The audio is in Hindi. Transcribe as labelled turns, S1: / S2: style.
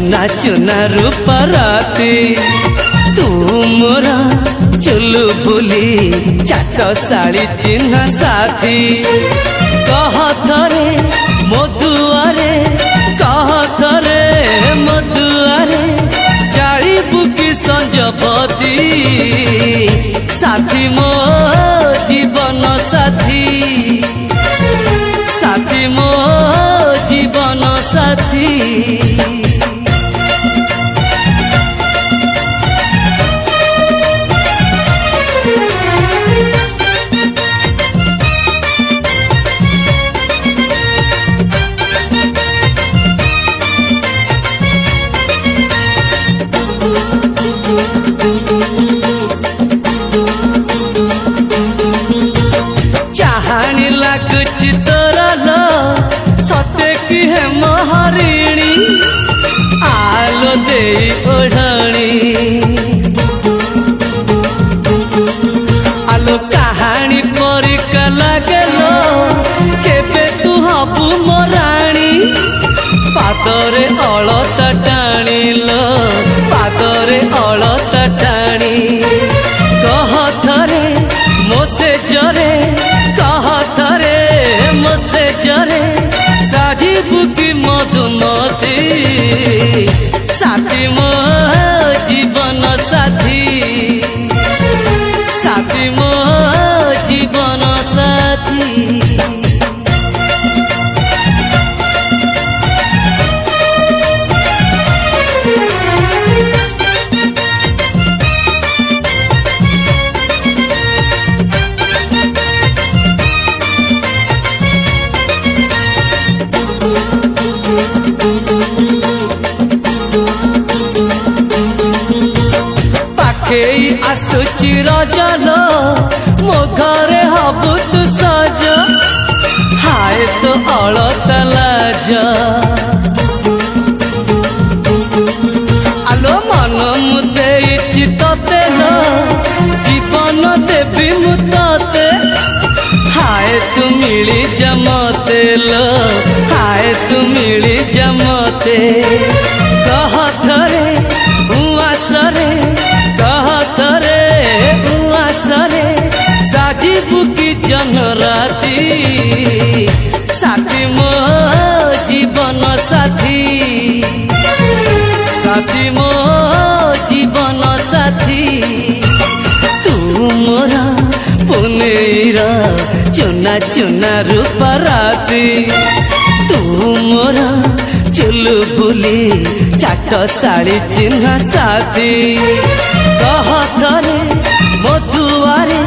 S1: चुना चुना रूप राती तू मोरा चुलु बुली चाट साड़ी चिन्ह साथी कह थरे मधुआरे कह थरे मधुआरे जाली बुकी संजपति साथी मो जीवन साथी साथी मो जीवन साथी चाहानी लागुची तोरा लो सत्य की है महारिणी आलो दे ओढ़णी आलो कहानी परिका लागेलो केबे तू हबु मोराणी पादरे अलता टाणीलो पादरे अलता टाणी कह थरे मोसे जरे कह थरे मोसे जरे साजी बुकी मधुमती साथी मो जीवन साथी साथी मो जीवन साथी आसुची रजल मो घरे हबु तू सज हाय तो अलता लाज आलो मन मुदे तते लो जीवन देवी मु तते हाय तू मिली जमते लो हाय तू मिली जमते कह थरे उआसरे कह थरे उआसरे साजी बुकी जन राती साथी मो जीवन साथी साथी मो जीवन साथी तू मोरा पुनेरा चुना चुना रूप राती तू मोरा चुलु बुली चाट साड़ी चिन्ह साथी कह थरे मधुआरे